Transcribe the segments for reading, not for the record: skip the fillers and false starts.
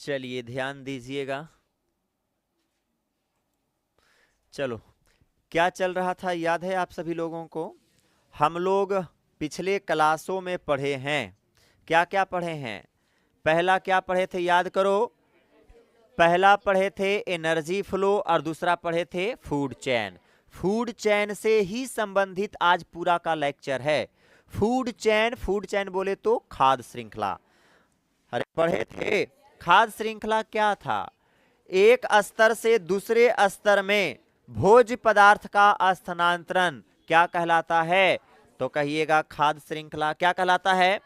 चलिए ध्यान दीजिएगा। चलो, क्या चल रहा था याद है आप सभी लोगों को? हम लोग पिछले क्लासों में पढ़े हैं, क्या क्या पढ़े हैं? पहला क्या पढ़े थे याद करो? पहला पढ़े थे एनर्जी फ्लो और दूसरा पढ़े थे फूड चेन। फूड चेन से ही संबंधित आज पूरा का लेक्चर है। फूड चेन बोले तो खाद्य श्रृंखला। अरे पढ़े थे खाद्य श्रृंखला क्या था? एक स्तर से दूसरे स्तर में भोज्य पदार्थ का स्थानांतरण क्या कहलाता है? तो कहिएगा खाद्य श्रृंखला क्या कहलाता है?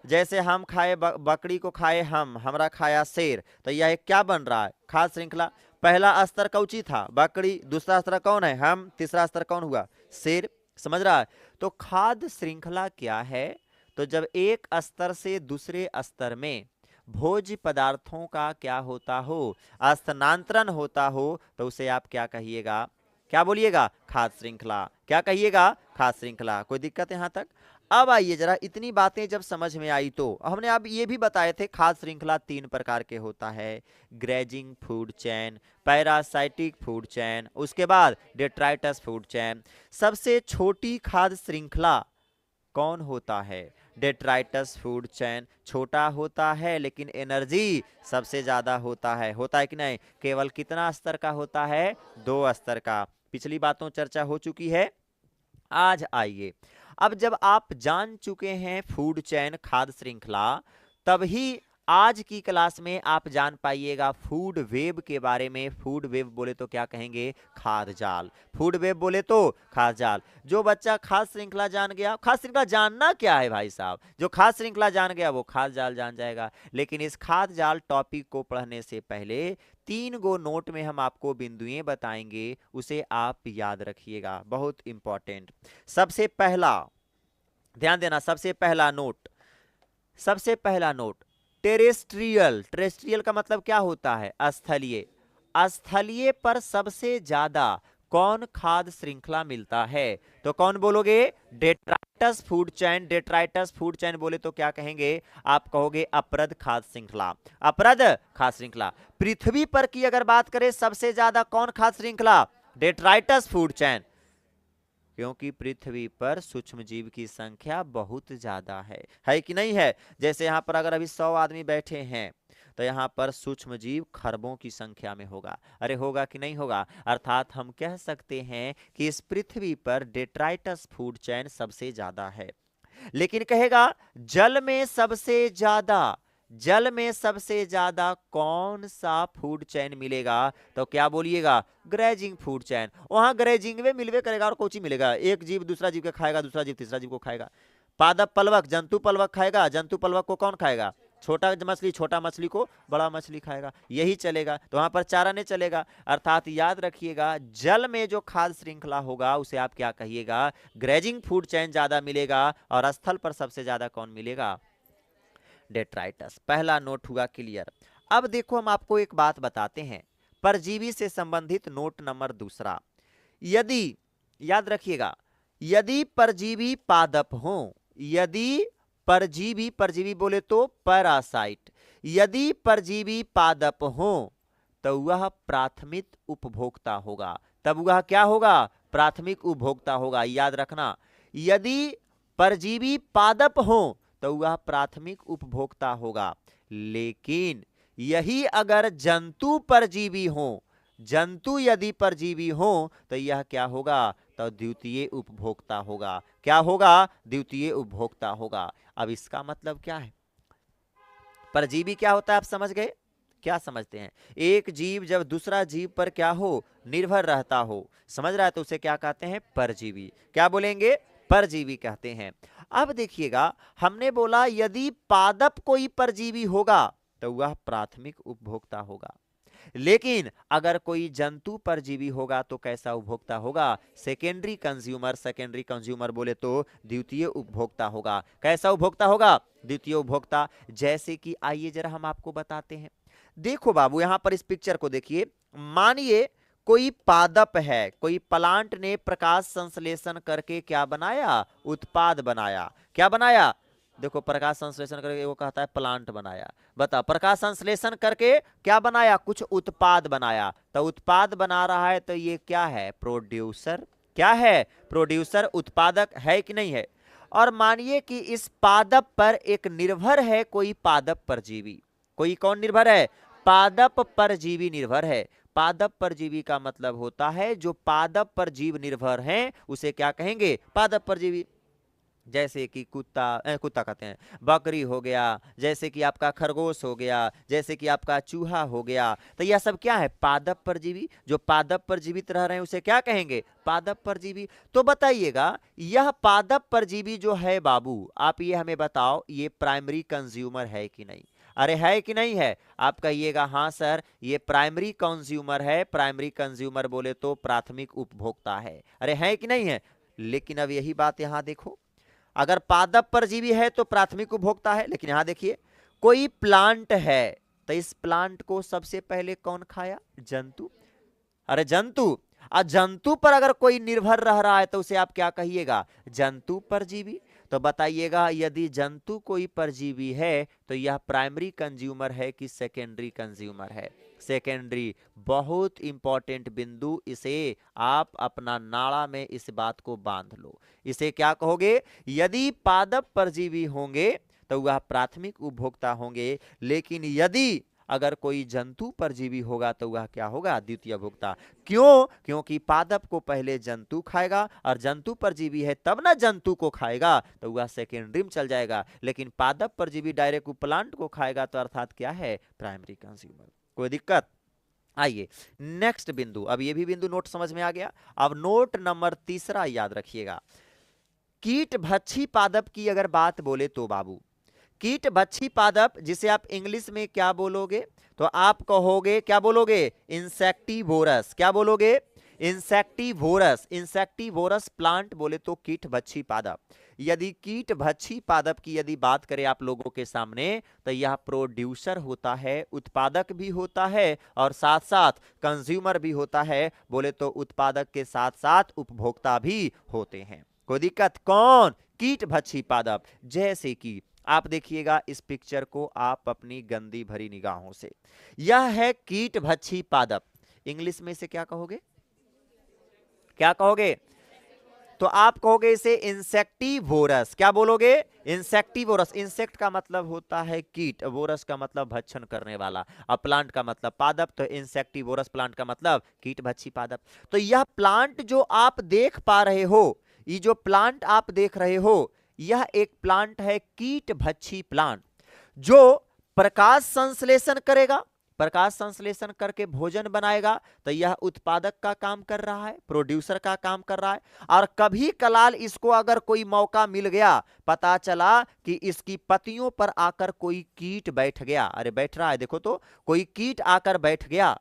जैसे हम खाए बकरी को खाए हम, हमरा खाया शेर, तो यह क्या बन रहा है? खाद्य श्रृंखला। पहला स्तर कौची था? बकरी। दूसरा स्तर कौन है? हम। तीसरा स्तर कौन हुआ? शेर। समझ रहा है? तो खाद्य श्रृंखला क्या है? तो जब एक स्तर से दूसरे स्तर में भोज्य पदार्थों का क्या होता हो? स्थानांतरण होता हो, तो उसे आप क्या कहिएगा? क्या बोलिएगा? खाद्य श्रृंखला। क्या कहिएगा? खाद्य श्रृंखला। कोई दिक्कत यहां तक? अब आइए जरा, इतनी बातें जब समझ में आई तो हमने अब ये भी बताए थे खाद्य श्रृंखला 3 प्रकार के होता है। Grazing food chain, parasitic food chain, उसके बाद डेट्राइटस फूड चैन। सबसे छोटी खाद्य श्रृंखला कौन होता है? डेट्राइटस फूड चैन छोटा होता है, लेकिन एनर्जी सबसे ज्यादा होता है। होता है कि नहीं? केवल कितना स्तर का होता है? 2 स्तर का। पिछली बातों चर्चा हो चुकी है। आज आइए, अब जब आप जान चुके हैं फूड चैन खाद्य श्रृंखला, तभी आज की क्लास में आप जान पाइएगा फूड वेब के बारे में। फूड वेब बोले तो क्या कहेंगे? खाद्य जाल। फूड वेब बोले तो खाद्य जाल। जो बच्चा खाद्य श्रृंखला जान गया, खाद्य श्रृंखला जानना क्या है भाई साहब, जो खाद्य श्रृंखला जान गया वो खाद्य जाल जान जाएगा। लेकिन इस खाद्य जाल टॉपिक को पढ़ने से पहले 3 गो नोट में हम आपको बिंदुएं बताएंगे, उसे आप याद रखिएगा, बहुत इंपॉर्टेंट। सबसे पहला ध्यान देना, सबसे पहला नोट टेरेस्ट्रियल। टेरेस्ट्रियल का मतलब क्या होता है? स्थलीय। स्थलीय पर सबसे ज्यादा कौन खाद्य श्रृंखला मिलता है? तो कौन बोलोगे? Detritus food chain. Detritus food chain बोले तो क्या कहेंगे? आप कहोगे अपरद खाद्य श्रृंखला। अपरद खाद्य श्रृंखला। पृथ्वी पर की अगर बात करें सबसे ज्यादा कौन खाद्य श्रृंखला? Detritus food chain. क्योंकि पृथ्वी पर सूक्ष्म जीव की संख्या बहुत ज्यादा है कि नहीं है? जैसे यहाँ पर अगर अभी 100 आदमी बैठे हैं, तो यहाँ पर सूक्ष्म जीव खरबों की संख्या में होगा। अरे होगा कि नहीं होगा? अर्थात हम कह सकते हैं कि इस पृथ्वी पर डेट्राइटस फूड चैन सबसे ज्यादा है। लेकिन कहेगा जल में सबसे ज्यादा कौन सा फूड चैन मिलेगा? तो क्या बोलिएगा? Grazing food chain. वहां ग्रेजिंग में मिलवे करेगा और कोची मिलेगा? एक जीव दूसरा जीव के खाएगा, दूसरा जीव तीसरा जीव को खाएगा। पादप पलवक जंतु पलवक खाएगा, जंतु पलवक को कौन खाएगा? छोटा मछली छोटा मछली को बड़ा मछली खाएगा, यही चलेगा। तो वहां पर चारा नहीं चलेगा। अर्थात याद रखिएगा, जल में जो खाद्य श्रृंखला होगा उसे आप क्या कहिएगा? ग्रेजिंग फूड चैन ज्यादा मिलेगा। और स्थल पर सबसे ज्यादा कौन मिलेगा? डेट्राइटस। पहला नोट हुआ क्लियर। अब देखो, हम आपको एक बात बताते हैं, परजीवी से संबंधित नोट नंबर दूसरा। यदि, याद रखिएगा, यदि परजीवी पादप हो, यदि परजीवी बोले तो पैरासाइट, यदि परजीवी पादप हो तो वह प्राथमिक उपभोक्ता होगा। तब वह क्या होगा? प्राथमिक उपभोक्ता होगा। याद रखना, यदि परजीवी पादप हो तो वह प्राथमिक उपभोक्ता होगा। लेकिन यही अगर जंतु परजीवी हो, जंतु यदि परजीवी हो तो यह क्या होगा? तो द्वितीय उपभोक्ता होगा। क्या होगा? द्वितीय उपभोक्ता होगा। अब इसका मतलब क्या है? परजीवी क्या होता है आप समझ गए? क्या समझते हैं? एक जीव जब दूसरा जीव पर क्या हो? निर्भर रहता हो, समझ रहा है, तो उसे क्या कहते हैं? परजीवी। क्या बोलेंगे? परजीवी कहते हैं। अब देखिएगा, हमने बोला यदि पादप कोई परजीवी होगा तो वह प्राथमिक उपभोक्ता होगा। लेकिन अगर कोई जंतु परजीवी होगा तो कैसा उपभोक्ता होगा? Secondary consumer. सेकेंडरी कंज्यूमर बोले तो द्वितीय उपभोक्ता होगा। कैसा उपभोक्ता होगा? द्वितीय उपभोक्ता। जैसे कि आइए जरा हम आपको बताते हैं। देखो बाबू, यहां पर इस पिक्चर को देखिए। मानिए कोई पादप है, कोई प्लांट ने प्रकाश संश्लेषण करके क्या बनाया? उत्पाद बनाया। क्या बनाया? देखो प्रकाश संश्लेषण करके वो कहता है प्लांट बनाया। बता, प्रकाश संश्लेषण करके क्या बनाया? कुछ उत्पाद बनाया। तो उत्पाद बना रहा है तो ये क्या है? प्रोड्यूसर। क्या है? प्रोड्यूसर, उत्पादक है कि नहीं है? और मानिए कि इस पादप पर एक निर्भर है कोई पादप परजीवी। कोई कौन निर्भर है? पादप परजीवी निर्भर है। पादप परजीवी का मतलब होता है जो पादप पर जीव निर्भर हैं उसे क्या कहेंगे? पादप परजीवी। जैसे कि कुत्ता कहते हैं, बकरी हो गया, जैसे कि आपका खरगोश हो गया, जैसे कि आपका चूहा हो गया। तो यह सब क्या है? पादप परजीवी। जो पादप पर जीवित रह रहे हैं उसे क्या कहेंगे? पादप परजीवी। तो बताइएगा, यह पादप परजीवी जो है बाबू, आप ये हमें बताओ, ये प्राइमरी कंज्यूमर है कि नहीं? अरे है कि नहीं है? आप कहिएगा हाँ सर ये प्राइमरी कंज्यूमर है। प्राइमरी कंज्यूमर बोले तो प्राथमिक उपभोक्ता है। अरे है कि नहीं है? लेकिन अब यही बात यहां देखो, अगर पादप परजीवी है तो प्राथमिक उपभोक्ता है, लेकिन यहां देखिए कोई प्लांट है तो इस प्लांट को सबसे पहले कौन खाया? जंतु। अरे जंतु। जंतु पर अगर कोई निर्भर रह रहा है तो उसे आप क्या कहिएगा? जंतु परजीवी। तो बताइएगा, यदि जंतु कोई परजीवी है तो यह प्राइमरी कंज्यूमर है कि सेकेंडरी कंज्यूमर है? सेकेंडरी। बहुत इंपॉर्टेंट बिंदु, इसे आप अपना नाड़ा में इस बात को बांध लो। इसे क्या कहोगे? यदि पादप परजीवी होंगे तो वह प्राथमिक उपभोक्ता होंगे, लेकिन यदि अगर कोई जंतु परजीवी होगा तो वह क्या होगा? द्वितीय भोक्ता। क्यों? क्योंकि पादप को पहले जंतु खाएगा और जंतु परजीवी है तब ना जंतु को खाएगा, तो वह सेकेंडरी में चल जाएगा। लेकिन पादप परजीवी डायरेक्ट प्लांट को खाएगा तो अर्थात क्या है? Primary consumer. कोई दिक्कत? आइए नेक्स्ट बिंदु। अब ये भी बिंदु नोट समझ में आ गया। अब नोट नंबर तीसरा याद रखिएगा। कीट भक्षी पादप की अगर बात बोले तो बाबू, कीट भक्षी पादप जिसे आप इंग्लिश में क्या बोलोगे? तो आप कहोगे, क्या बोलोगे? इंसेक्टिवोरस। क्या बोलोगे? इंसेक्टिवोरस। इंसेक्टिवोरस प्लांट बोले तो कीट भक्षी पादप। यदि कीट भक्षी पादप की यदि बात करें आप लोगों के सामने, तो यह प्रोड्यूसर होता है, उत्पादक भी होता है और साथ साथ कंज्यूमर भी होता है। बोले तो उत्पादक के साथ साथ उपभोक्ता भी होते हैं। कोई दिक्कत? कौन? कीट भक्षी पादप। जैसे कि आप देखिएगा इस पिक्चर को आप अपनी गंदी भरी निगाहों से, यह है कीट भक्षी पादप। इंग्लिश में इसे क्या कहोगे? क्या कहोगे? तो आप कहोगे इसे इंसेक्टिवोरस। क्या बोलोगे? इंसेक्टिवोरस। इंसेक्ट का मतलब होता है कीट, वोरस का मतलब भक्षण करने वाला, और प्लांट का मतलब पादप। तो इंसेक्टिवोरस प्लांट का मतलब कीट भक्षी पादप। तो यह प्लांट जो आप देख पा रहे हो, ये जो प्लांट आप देख रहे हो, यह एक प्लांट है कीट भक्षी प्लांट, जो प्रकाश संश्लेषण करेगा। प्रकाश संश्लेषण करके भोजन बनाएगा। तो यह उत्पादक का काम कर रहा है, प्रोड्यूसर का काम कर रहा है। और कभी कलाल इसको अगर कोई मौका मिल गया, पता चला कि इसकी पत्तियों पर आकर कोई कीट बैठ गया, अरे बैठ रहा है देखो, तो कोई कीट आकर बैठ गया,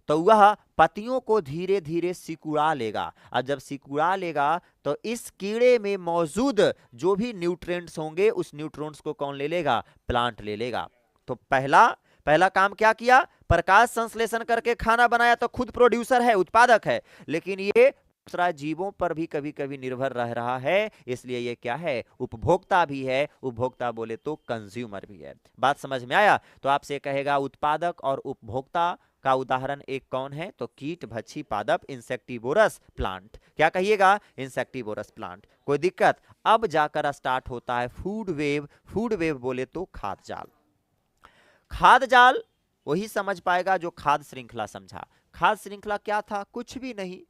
तो वह पत्तियों को धीरे धीरे सिकुड़ा लेगा। और जब सिकुड़ा लेगा तो इस कीड़े में मौजूद जो भी न्यूट्रिएंट्स होंगे उस न्यूट्रिएंट्स को कौन ले लेगा? प्लांट ले लेगा। तो पहला काम क्या किया? प्रकाश संश्लेषण करके खाना बनाया, तो खुद प्रोड्यूसर है, उत्पादक है, लेकिन ये दूसरा जीवों पर भी कभी कभी निर्भर रह रहा है, इसलिए ये क्या है? उपभोक्ता भी है। उपभोक्ता बोले तो कंज्यूमर भी है। बात समझ में आया? तो आपसे कहेगा उत्पादक और उपभोक्ता का उदाहरण एक कौन है? तो कीट भक्षी पादप, इंसेक्टिवोरस प्लांट। क्या कहिएगा? Insectivorous plant. कोई दिक्कत? अब जाकर स्टार्ट होता है फूड वेव। फूड वेव बोले तो खाद्य जाल। खाद्य जाल वही समझ पाएगा जो खाद्य श्रृंखला समझा। खाद्य श्रृंखला क्या था? कुछ भी नहीं,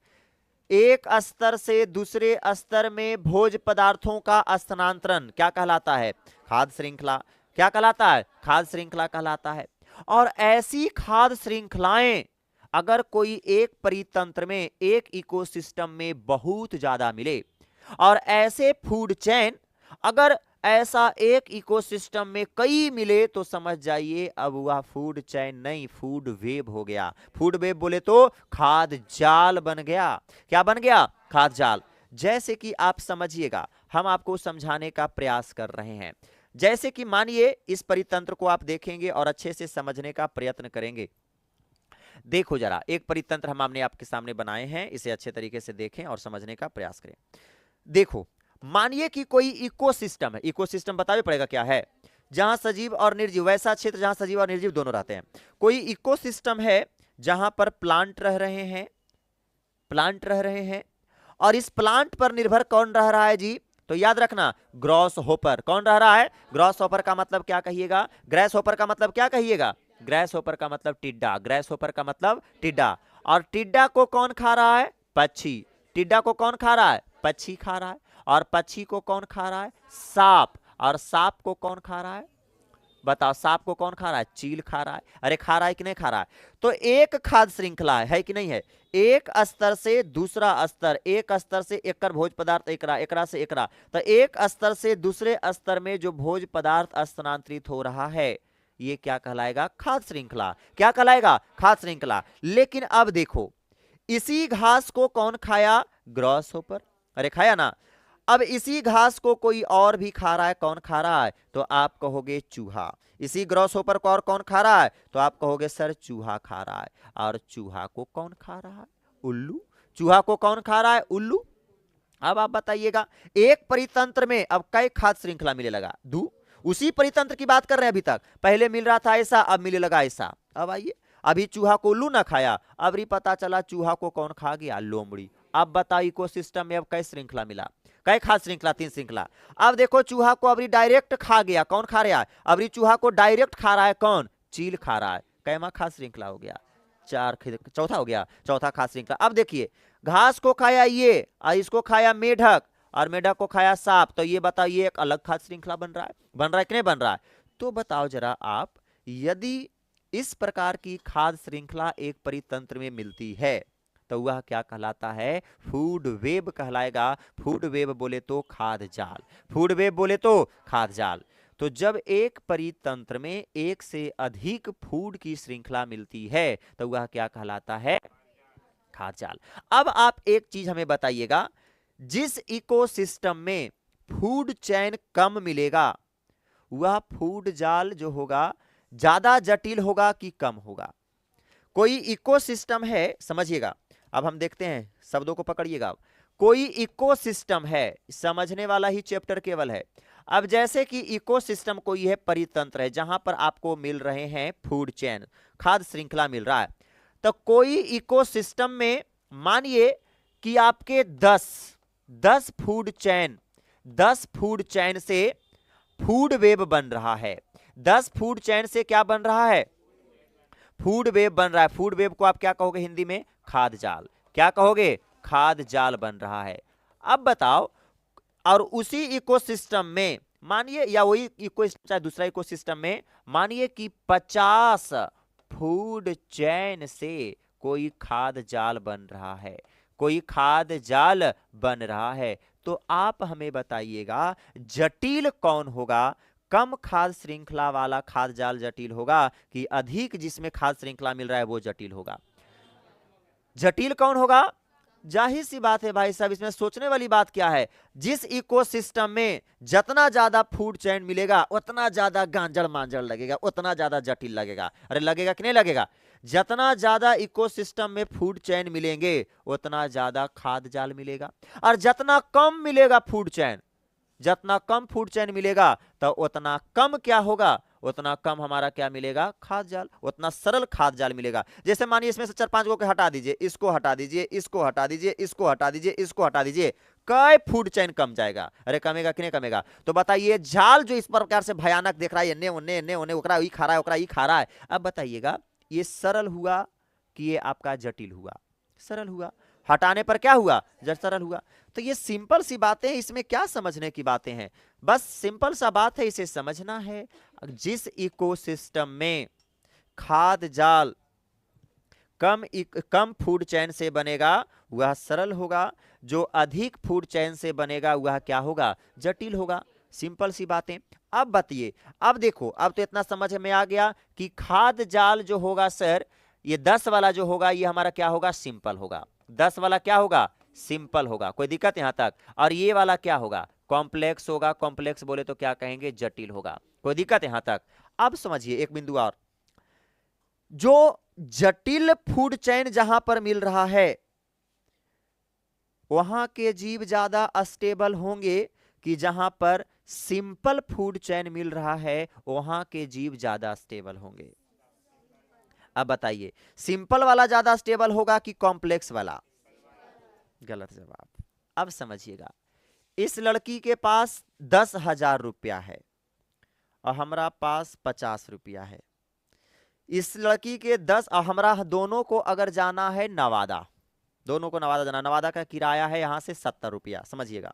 एक स्तर से दूसरे स्तर में भोज्य पदार्थों का स्थानांतरण क्या कहलाता है? खाद्य श्रृंखला। क्या कहलाता है? खाद्य श्रृंखला कहलाता है। और ऐसी खाद्य श्रृंखलाएं अगर कोई एक परितंत्र में, एक इकोसिस्टम में बहुत ज्यादा मिले, और ऐसे फूड चेन अगर ऐसा एक इकोसिस्टम में कई मिले, तो समझ जाइए अब वह फूड चेन नहीं, फूड वेब हो गया। फूड वेब बोले तो खाद्य जाल बन गया। क्या बन गया? खाद्य जाल। जैसे कि आप समझिएगा, हम आपको समझाने का प्रयास कर रहे हैं। जैसे कि मानिए इस परितंत्र को आप देखेंगे और अच्छे से समझने का प्रयत्न करेंगे। देखो जरा, एक परितंत्र हमने आपके सामने बनाए हैं, इसे अच्छे तरीके से देखें और समझने का प्रयास करें। देखो, मानिए कि कोई इकोसिस्टम है, इकोसिस्टम बतावे पड़ेगा क्या है, जहां सजीव और निर्जीव, वैसा क्षेत्र जहां सजीव और निर्जीव दोनों रहते हैं। कोई इकोसिस्टम है जहां पर प्लांट रह रहे हैं, प्लांट रह रहे हैं, और इस प्लांट पर निर्भर कौन रह रहा है जी, तो याद रखना ग्रॉस होपर। कौन रह रहा है? ग्रॉस होपर का मतलब क्या कहिएगा? ग्रेस होपर का मतलब क्या कहिएगा? ग्रेस होपर का मतलब टिड्डा, ग्रेस होपर का मतलब टिड्डा। और टिड्डा को कौन खा रहा है? पक्षी। टिड्डा को कौन खा रहा है? पक्षी खा रहा है। और पक्षी को कौन खा रहा है? सांप। और सांप को कौन खा रहा है? बताओ, सांप को कौन खा रहा है? चील खा रहा है। अरे खा रहा है कि नहीं खा रहा है? तो एक खाद्य श्रृंखला है कि नहीं है? एक स्तर से दूसरा स्तर, एक स्तर से एकड़ भोज पदार्थ एकरा, एकरा से एकरा, तो एक स्तर से दूसरे स्तर में जो भोज पदार्थ स्थानांतरित हो रहा है, ये क्या कहलाएगा? खाद्य श्रृंखला। क्या कहलाएगा? खाद्य श्रृंखला। लेकिन अब देखो, इसी घास को कौन खाया? Gross hopper. अरे खाया ना। अब इसी घास को कोई और भी खा रहा है, कौन खा रहा है? तो आप कहोगे चूहा। इसी ग्रॉस होपर को और कौन खा रहा है? तो आप कहोगे सर चूहा खा रहा है। और चूहा को कौन खा रहा है? उल्लू। चूहा को कौन खा रहा है? उल्लू। अब आप बताइएगा, एक परितंत्र में अब कई खाद्य श्रृंखला मिले लगा? दो। उसी परितंत्र की बात कर रहे हैं। अभी तक पहले मिल रहा था ऐसा, अब मिले लगा ऐसा। अब आइए, अभी चूहा को उल्लू ना खाया, अब भी पता चला चूहा को कौन खा गया? लोमड़ी। अब बताओ इकोसिस्टम में अब कई श्रृंखला मिला? कई खाद्य श्रृंखला? 3 श्रृंखला। अब देखो, चूहा को अभी डायरेक्ट खा गया, कौन खा रहा है? अभी चूहा को डायरेक्ट खा रहा है कौन? चील खा रहा है। कैमा खाद्य श्रृंखला हो गया? 4। चौथा हो गया, चौथा खाद्य श्रृंखला। अब देखिए, घास को खाया ये, और इसको खाया मेढक, और मेढक को खाया सांप, तो ये बताओ ये एक अलग खाद्य श्रृंखला बन रहा है? बन रहा है कि नहीं बन रहा है? तो बताओ जरा आप, यदि इस प्रकार की खाद्य श्रृंखला एक परितंत्र में मिलती है तो वह क्या कहलाता है? फूड वेब कहलाएगा। फूड वेब बोले तो खाद्य जाल, फूड वेब बोले तो खाद्य जाल। तो जब एक परितंत्र में एक से अधिक फूड की श्रृंखला मिलती है तो वह क्या कहलाता है? खाद्य जाल। अब आप एक चीज हमें बताइएगा, जिस इकोसिस्टम में फूड चेन कम मिलेगा वह फूड जाल जो होगा ज्यादा जटिल होगा कि कम होगा? कोई इकोसिस्टम है, समझिएगा, अब हम देखते हैं, शब्दों को पकड़िएगा। कोई इकोसिस्टम है, समझने वाला ही चैप्टर केवल है। अब जैसे कि इकोसिस्टम कोई है परितंत्र है जहां पर आपको मिल रहे हैं फूड चेन, खाद्य श्रृंखला मिल रहा है। तो कोई इकोसिस्टम में मानिए कि आपके 10 फूड चेन, 10 फूड चेन से फूड वेब बन रहा है। 10 फूड चेन से क्या बन रहा है? फूड वेब बन रहा है। फूड वेब को आप क्या कहोगे हिंदी में? खाद्य जाल। क्या कहोगे? खाद्य जाल बन रहा है। अब बताओ, और उसी इकोसिस्टम में मानिए, या वही इकोसिस्टम चाहे दूसरा इकोसिस्टम में, मानिए कि 50 फूड चेन से कोई खाद्य जाल बन रहा है, कोई खाद्य जाल बन रहा है। तो आप हमें बताइएगा जटिल कौन होगा? कम खाद्य श्रृंखला वाला खाद्य जाल जटिल होगा कि अधिक जिसमें खाद्य श्रृंखला मिल रहा है वो जटिल होगा? जटिल कौन होगा? जाहिर सी बात है भाई साहब, इसमें सोचने वाली बात क्या है? जिस इकोसिस्टम में जितना ज्यादा फूड चेन मिलेगा उतना ज्यादा गांजड़ मांजड़ लगेगा, उतना ज्यादा जटिल लगेगा। अरे लगेगा कि नहीं लगेगा? जितना ज्यादा इकोसिस्टम में फूड चेन मिलेंगे उतना ज्यादा खाद्य जाल मिलेगा। और जितना कम मिलेगा फूड चेन, जितना कम फूड चेन मिलेगा तो उतना कम क्या होगा? उतना कम हमारा क्या मिलेगा? खाद्य जाल। उतना सरल खाद्य जाल मिलेगा। जैसे मानिए इसमें से 4-5 को हटा दीजिए, इसको हटा दीजिए, इसको हटा दीजिए, इसको हटा दीजिए, इसको हटा दीजिए, कई फूड चेन कम जाएगा? अरे कमेगा कि नहीं कमेगा? तो बताइए, जाल जो इस प्रकार से भयानक देख रहा है, ने ओने ओकरा ई खा रहा है, ओकरा ई खा रहा है, अब बताइएगा ये सरल हुआ कि ये आपका जटिल हुआ? सरल हुआ। हटाने पर क्या हुआ? जब सरल हुआ। तो ये सिंपल सी बातें हैं, इसमें क्या समझने की बातें हैं? बस सिंपल सा बात है, इसे समझना है। जिस इकोसिस्टम में खाद्य जाल कम फूड चेन से बनेगा वह सरल होगा, जो अधिक फूड चेन से बनेगा वह क्या होगा? जटिल होगा। सिंपल सी बातें। अब बताइए, अब देखो, अब तो इतना समझ में आ गया कि खाद्य जाल जो होगा सर, ये 10 वाला जो होगा ये हमारा क्या होगा? सिंपल होगा। 10 वाला क्या होगा? सिंपल होगा। कोई दिक्कत यहां तक? और ये वाला क्या होगा? कॉम्प्लेक्स होगा। कॉम्प्लेक्स बोले तो क्या कहेंगे? जटिल होगा। कोई दिक्कत यहां तक? अब समझिए एक बिंदु और, जो जटिल फूड चेन जहां पर मिल रहा है वहां के जीव ज्यादा अस्टेबल होंगे कि जहां पर सिंपल फूड चेन मिल रहा है वहां के जीव ज्यादा स्टेबल होंगे? अब बताइए, सिंपल वाला ज्यादा स्टेबल होगा कि कॉम्प्लेक्स वाला? गलत जवाब। अब समझिएगा, इस लड़की के पास 10,000 रुपया है और हमारा पास 50 रुपया है। इस लड़की के 10 और हमरा दोनों को अगर जाना है नवादा, दोनों को नवादा जाना, नवादा का किराया है यहां से 70 रुपया, समझिएगा।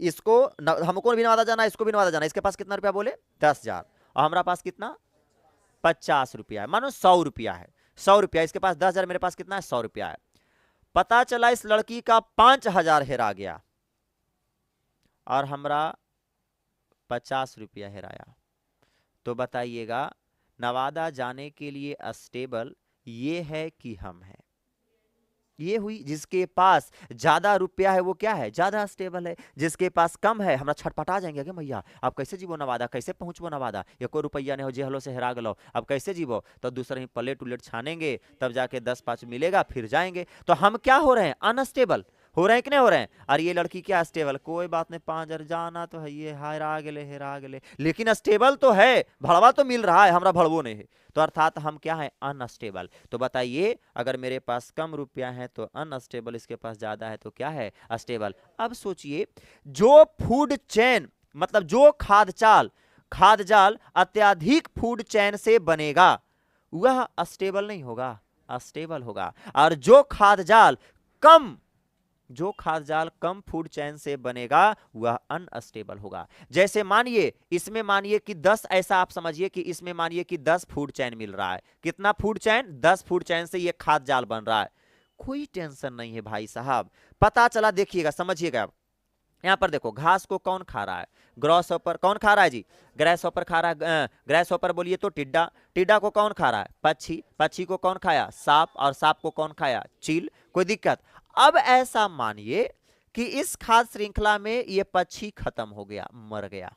इसको हमको भी नवादा जाना, इसको भी नवादा जाना। इसके पास कितना रुपया बोले? 10,000। और हमारा पास कितना? 50 रुपया है, मानो 100 रुपया है। 100 रुपया, इसके पास 10,000, मेरे पास कितना है? 100 रुपया है। पता चला इस लड़की का 5,000 हेरा गया और हमरा 50 रुपया हेराया। तो बताइएगा, नवादा जाने के लिए अस्टेबल ये है कि हम हैं? ये हुई जिसके पास ज्यादा रुपया है वो क्या है? ज्यादा स्टेबल है। जिसके पास कम है, हमरा छटपटा जाएंगे कि भैया अब कैसे जीवो नवादा, कैसे पहुंचबो नवादा, एको रुपया नहीं हो, जे हलो से हेरा गलो, अब कैसे जीवो? तो दूसरा ही प्लेट उलेट छानेंगे, तब जाके 10-5 मिलेगा, फिर जाएंगे। तो हम क्या हो रहे हैं? अनस्टेबल हो रहे हैं कि नहीं हो रहे हैं? और ये लड़की क्या स्टेबल? कोई बात नहीं, 5,000 जाना तो है, ये हेरा गेले, लेकिन स्टेबल तो है, भड़वा तो मिल रहा है, हमरा भड़वो नहीं है। तो अर्थात हम क्या है? अनस्टेबल। तो बताइए, अगर मेरे पास कम रुपया है तो अनस्टेबल, इसके पास ज्यादा है तो क्या है? स्टेबल। अब सोचिए, जो फूड चेन मतलब जो खाद्य जाल अत्यधिक फूड चेन से बनेगा वह अस्टेबल नहीं होगा, अस्टेबल होगा। और जो खाद्य जाल कम फूड चेन से बनेगा वह अनस्टेबल होगा। जैसे मानिए, इसमें मानिए कि 10, ऐसा आप समझिए कि इसमें मानिए कि 10 फूड चेन मिल रहा है। कितना फूड चेन? 10 फूड चेन से ये खाद्य जाल बन रहा है। कोई टेंशन नहीं है भाई साहब। पता चला, देखिएगा, समझिएगा, यहां पर देखो, घास को कौन खा रहा है? Grass hopper. कौन खा रहा है जी? ग्रास हॉपर खा रहा है। ग्रास हॉपर बोलिए तो टिड्डा। टिड्डा को कौन खा रहा है? पक्षी। पक्षी को कौन खाया? सांप। और सांप को कौन खाया? चील। कोई दिक्कत? अब ऐसा मानिए कि इस खाद्य श्रृंखला में ये पक्षी खत्म हो गया, मर गया,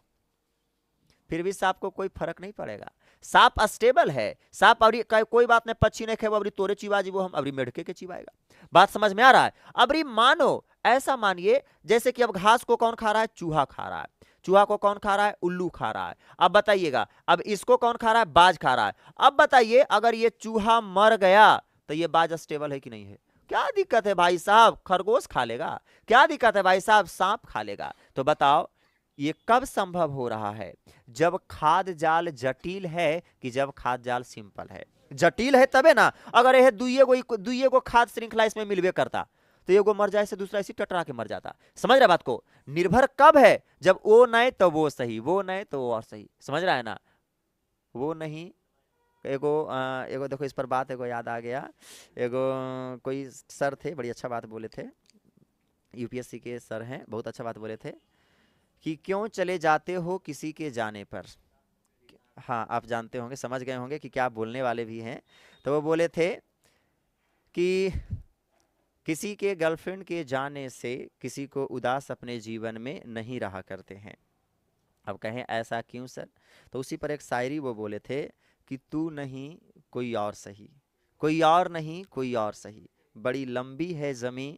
फिर भी सांप को कोई फर्क नहीं पड़ेगा। सांप अस्टेबल है। सांप अभी कोई बात नहीं, पक्षी नहीं खेबो, अभी तोरे चिवा जीवो, हम अभी मेढके के चिवाएगा। बात समझ में आ रहा है? अभी मानो, ऐसा मानिए जैसे कि अब घास को कौन खा रहा है? चूहा खा रहा है। चूहा को कौन खा रहा है? उल्लू खा रहा है। अब बताइएगा, अब इसको कौन खा रहा है? बाज खा रहा है। अब बताइए, अगर ये चूहा मर गया तो ये बाज स्टेबल है कि नहीं है? क्या दिक्कत है भाई साहब? खरगोश खा लेगा। क्या दिक्कत है भाई साहब? सांप खा लेगा। तो बताओ, ये कब संभव हो रहा है? जब खाद्य जाल जटिल है कि जब खाद्य जाल सिंपल है? जटिल है तबे ना। अगर यह दुइये को खाद्य श्रृंखला इसमें मिलवे करता तो एगो मर जाए से दूसरा इसी टटरा के मर जाता। समझ रहे बात को? निर्भर कब है? जब वो नहीं तो वो सही, वो नहीं तो वो और सही। समझ रहा है ना? वो नहीं, एगो देखो, इस पर बात एगो याद आ गया। एगो कोई सर थे, बड़ी अच्छा बात बोले थे, यूपीएससी के सर हैं, बहुत अच्छा बात बोले थे कि क्यों चले जाते हो किसी के जाने पर। हाँ, आप जानते होंगे, समझ गए होंगे कि क्या बोलने वाले भी हैं। तो वो बोले थे कि किसी के गर्लफ्रेंड के जाने से किसी को उदास अपने जीवन में नहीं रहा करते हैं। अब कहें ऐसा क्यों सर? तो उसी पर एक शायरी वो बोले थे कि तू नहीं कोई और सही, कोई और नहीं कोई और सही, बड़ी लंबी है ज़मीं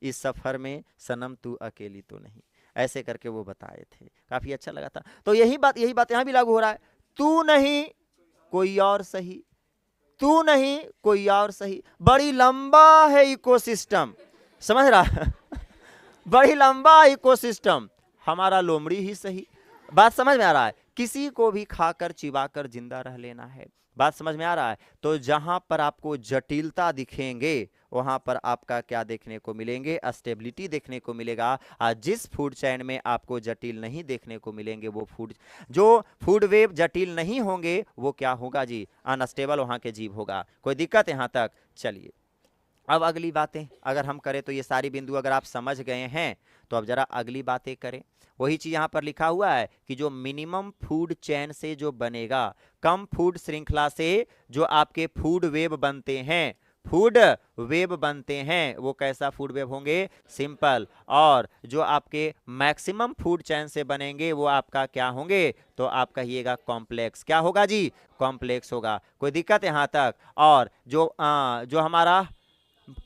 इस सफ़र में सनम तू अकेली तो नहीं। ऐसे करके वो बताए थे, काफ़ी अच्छा लगा था। तो यही बात यहाँ भी लागू हो रहा है। तू नहीं कोई और सही, तू नहीं कोई और सही, बड़ी लंबा है इकोसिस्टम। समझ रहा? बड़ी लंबा इकोसिस्टम, हमारा लोमड़ी ही सही। बात समझ में आ रहा है? किसी को भी खाकर चिबाकर जिंदा रह लेना है। बात समझ में आ रहा है? तो जहां पर आपको जटिलता दिखेंगे वहां पर आपका क्या देखने को मिलेंगे? स्टेबिलिटी देखने को मिलेगा। और जिस फूड चेन में आपको जटिल नहीं देखने को मिलेंगे, वो जो फूड वेब जटिल नहीं होंगे, वो क्या होगा जी? अनस्टेबल वहां के जीव होगा। कोई दिक्कत यहां तक? चलिए, अब अगली बातें अगर हम करें तो ये सारी बिंदु अगर आप समझ गए हैं तो अब जरा अगली बातें करें। वही चीज यहां पर लिखा हुआ है कि जो मिनिमम फूड चेन से जो बनेगा, कम फूड श्रृंखला से जो आपके फूड वेब बनते हैं, वो कैसा फूड वेब होंगे? सिंपल। और जो आपके मैक्सिमम फूड चेन से बनेंगे वो आपका क्या होंगे? तो आप कहिएगा कॉम्प्लेक्स। क्या होगा जी? कॉम्प्लेक्स होगा। कोई दिक्कत यहां तक? और जो हमारा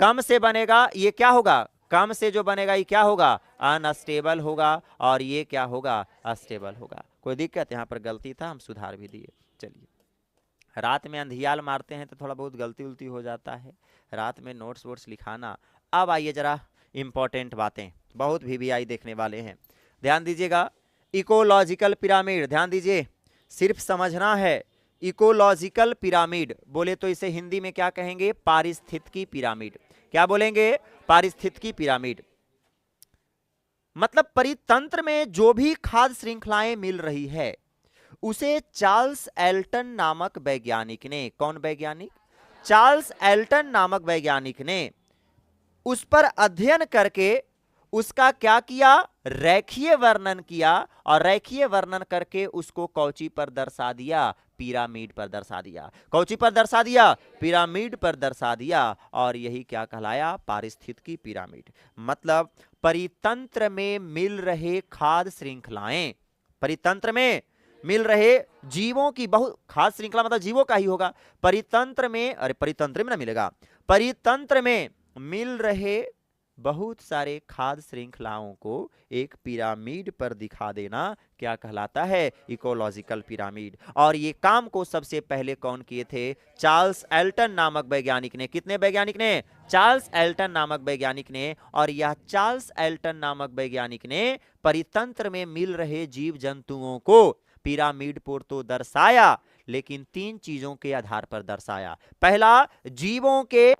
कम से बनेगा, ये क्या होगा? कम से जो बनेगा ये क्या होगा, अनस्टेबल होगा, और ये क्या होगा, अस्टेबल होगा। कोई दिक्कत, यहाँ पर गलती था, हम सुधार भी दिए। चलिए, रात में अंधियाल मारते हैं तो थोड़ा बहुत गलती उलती हो जाता है, रात में नोट्स वोट्स लिखाना। अब आइए जरा इंपॉर्टेंट बातें, बहुत वीवीआई देखने वाले हैं, ध्यान दीजिएगा। इकोलॉजिकल पिरामिड, ध्यान दीजिए, सिर्फ समझना है। इकोलॉजिकल पिरामिड बोले तो इसे हिंदी में क्या कहेंगे, पारिस्थितिकी पिरामिड। क्या बोलेंगे, पारिस्थितिकी पिरामिड। मतलब परितंत्र में जो भी खाद्य श्रृंखलाएं मिल रही है उसे चार्ल्स एल्टन नामक वैज्ञानिक ने, कौन वैज्ञानिक, चार्ल्स एल्टन नामक वैज्ञानिक ने उस पर अध्ययन करके उसका क्या किया, रेखीय वर्णन किया, और रेखीय वर्णन करके उसको कौची पर दर्शा दिया, पिरामिड पर दर्शा दिया। कौची पर दर्शा दिया, पिरामिड पर दर्शा दिया, और यही क्या कहलाया, पारिस्थितिकी पिरामिड। मतलब परितंत्र में मिल रहे खाद्य श्रृंखलाएं, परितंत्र में मिल रहे जीवों की, बहुत खाद्य श्रृंखला मतलब जीवों का ही होगा, परितंत्र में, अरे परितंत्र में ना मिलेगा, परितंत्र में मिल रहे बहुत सारे खाद्य श्रृंखलाओं को एक पिरामिड पर दिखा देना क्या कहलाता है, इकोलॉजिकल पिरामिड। और ये काम को सबसे पहले कौन किए थे, चार्ल्स एल्टन नामक वैज्ञानिक ने। कितने वैज्ञानिक ने, चार्ल्स एल्टन नामक वैज्ञानिक ने। और यह चार्ल्स एल्टन नामक वैज्ञानिक ने परितंत्र में मिल रहे जीव जंतुओं को पिरामिड पर तो दर्शाया, लेकिन 3 चीजों के आधार पर दर्शाया। पहला, जीवों के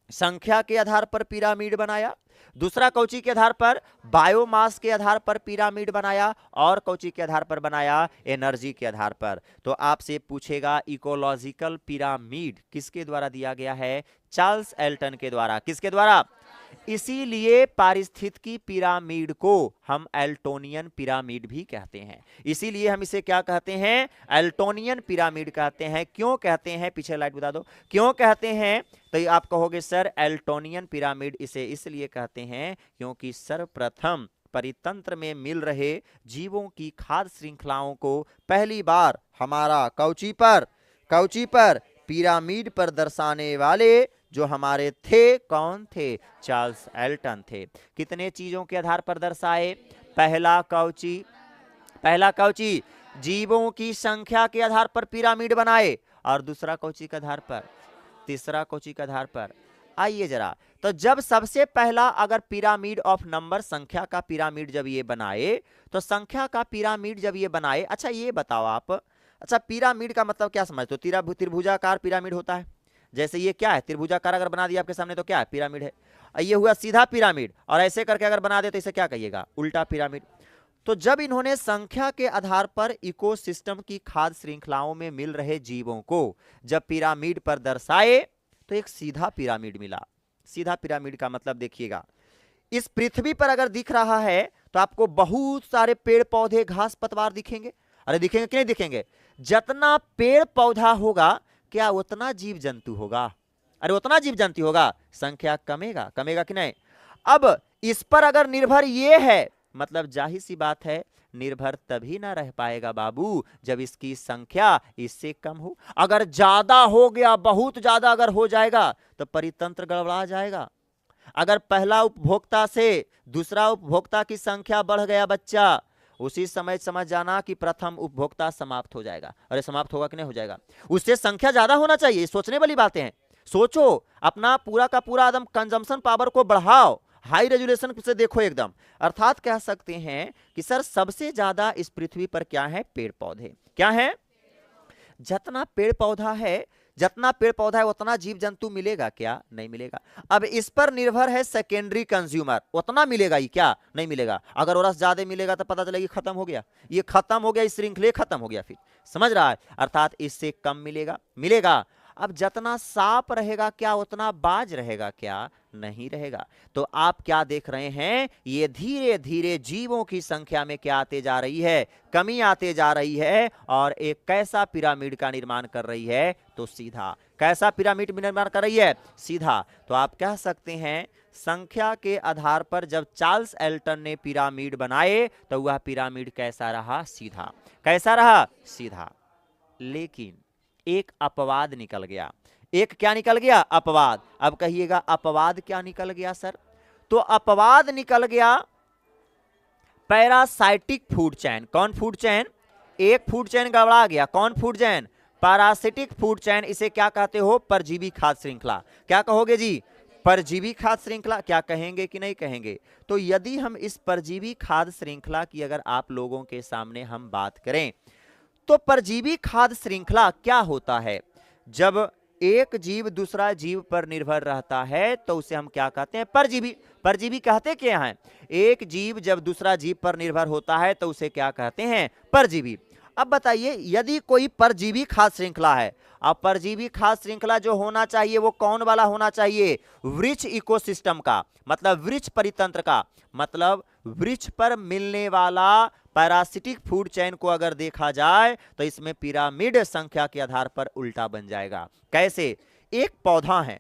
संख्या के आधार पर पिरामिड बनाया। दूसरा, कौची के आधार पर, बायोमास के आधार पर पिरामिड बनाया। और कौची के आधार पर बनाया, एनर्जी के आधार पर। तो आपसे पूछेगा इकोलॉजिकल पिरामिड किसके द्वारा दिया गया है, चार्ल्स एल्टन के द्वारा। किसके द्वारा, इसीलिए पारिस्थितिकी पिरामिड को हम एल्टोनियन पिरामिड भी कहते हैं। इसीलिए हम इसे क्या कहते हैं, एल्टोनियन पिरामिड कहते हैं। क्यों कहते हैं, पीछे लाइट बता दो, क्यों कहते हैं। तो आप कहोगे सर एल्टोनियन पिरामिड इसे इसलिए कहते हैं क्योंकि सर्वप्रथम परितंत्र में मिल रहे जीवों की खाद्य श्रृंखलाओं को पहली बार हमारा कौची पर पिरामिड पर दर्शाने वाले जो हमारे थे, कौन थे, चार्ल्स एल्टन थे। कितने चीजों के आधार पर दर्शाए, पहला कौची, जीवों की संख्या के आधार पर पिरामिड बनाए, और दूसरा कौची के आधार पर, तीसरा कौची के आधार पर। आइए जरा, तो जब सबसे पहला अगर पिरामिड ऑफ नंबर, संख्या का पिरामिड जब ये बनाए, तो संख्या का पिरामिड जब ये बनाए, अच्छा ये बताओ आप, अच्छा पिरामिड का मतलब क्या समझते हो, त्रिभुजाकार पिरामिड होता है, जैसे ये क्या है, त्रिभुजाकार अगर बना दिया आपके सामने तो क्या है, पिरामिड है। ये हुआ सीधा पिरामिड, और ऐसे करके अगर बना दे तो इसे क्या कहिएगा, उल्टा पिरामिड। तो जब इन्होंने संख्या के आधार पर इकोसिस्टम की खाद्य श्रृंखलाओं में मिल रहे जीवों को जब पिरामिड पर दर्शाए तो एक सीधा पिरामिड मिला। सीधा पिरामिड का मतलब देखिएगा, इस पृथ्वी पर अगर दिख रहा है तो आपको बहुत सारे पेड़ पौधे घास पतवार दिखेंगे। अरे दिखेंगे कि नहीं दिखेंगे, जितना पेड़ पौधा होगा क्या उतना जीव जंतु होगा, अरे उतना जीव जंतु होगा, संख्या कमेगा कि नहीं। अब इस पर अगर निर्भर ये है, मतलब जाहिर सी बात है निर्भर तभी ना रह पाएगा बाबू जब इसकी संख्या इससे कम हो। अगर ज्यादा हो गया, बहुत ज्यादा अगर हो जाएगा तो परितंत्र गड़बड़ा जाएगा। अगर पहला उपभोक्ता से दूसरा उपभोक्ता की संख्या बढ़ गया बच्चा, उसी समय समझ जाना कि प्रथम उपभोक्ता समाप्त हो जाएगा। अरे समाप्त होगा कि नहीं हो जाएगा, उससे संख्या ज्यादा होना चाहिए, सोचने वाली बातें हैं। सोचो, अपना पूरा का पूरा एकदम कंजम्पशन पावर को बढ़ाओ, हाई रेजुलेशन से देखो एकदम। अर्थात कह सकते हैं कि सर सबसे ज्यादा इस पृथ्वी पर क्या है, पेड़ पौधे। क्या है, जितना पेड़ पौधा है उतना जीव जंतु मिलेगा क्या, नहीं मिलेगा। अब इस पर निर्भर है सेकेंडरी कंज्यूमर, उतना मिलेगा ही क्या, नहीं मिलेगा। अगर और ज्यादा मिलेगा तो पता चलेगा खत्म हो गया, ये खत्म हो गया, इस श्रृंखले खत्म हो गया, फिर समझ रहा है। अर्थात इससे कम मिलेगा। अब जितना सांप रहेगा क्या उतना बाज रहेगा क्या, नहीं रहेगा। तो आप क्या देख रहे हैं, ये धीरे धीरे जीवों की संख्या में क्या आते जा रही है, कमी आते जा रही है। और एक कैसा पिरामिड का निर्माण कर रही है, तो सीधा। कैसा पिरामिड निर्माण कर रही है, सीधा। तो आप कह सकते हैं संख्या के आधार पर जब चार्ल्स एल्टन ने पिरामिड बनाए तो वह पिरामिड कैसा रहा, सीधा। कैसा रहा, सीधा। लेकिन एक अपवाद निकल गया। एक क्या निकल गया, अपवाद। अब कहिएगा अपवाद क्या निकल गया सर, तो अपवाद निकल गया पैरासाइटिक फूड चैन। कौन फूड चैन? एक फूड चैन गड़बड़ा गया। कौन food chain? Parasitic food chain. इसे क्या कहते हो? परजीवी खाद्य श्रृंखला। क्या कहोगे जी? परजीवी खाद्य श्रृंखला। क्या कहेंगे कि नहीं कहेंगे? तो यदि हम इस परजीवी खाद्य श्रृंखला की अगर आप लोगों के सामने हम बात करें, तो परजीवी खाद्य श्रृंखला क्या होता है? जब एक जीव दूसरा जीव पर निर्भर रहता है तो उसे हम क्या कहते हैं? परजीवी। परजीवी कहते क्या हैं? एक जीव जब दूसरा जीव पर निर्भर होता है तो उसे क्या कहते हैं? परजीवी। अब बताइए, यदि कोई परजीवी खाद्य श्रृंखला है, अब परजीवी खाद्य श्रृंखला जो होना चाहिए वो कौन वाला होना चाहिए? वृक्ष इकोसिस्टम का, मतलब वृक्ष परितंत्र का, मतलब वृक्ष पर मिलने वाला पैरासिटिक फूड चैन को अगर देखा जाए तो इसमें पिरामिड संख्या के आधार पर उल्टा बन जाएगा। कैसे? एक पौधा है,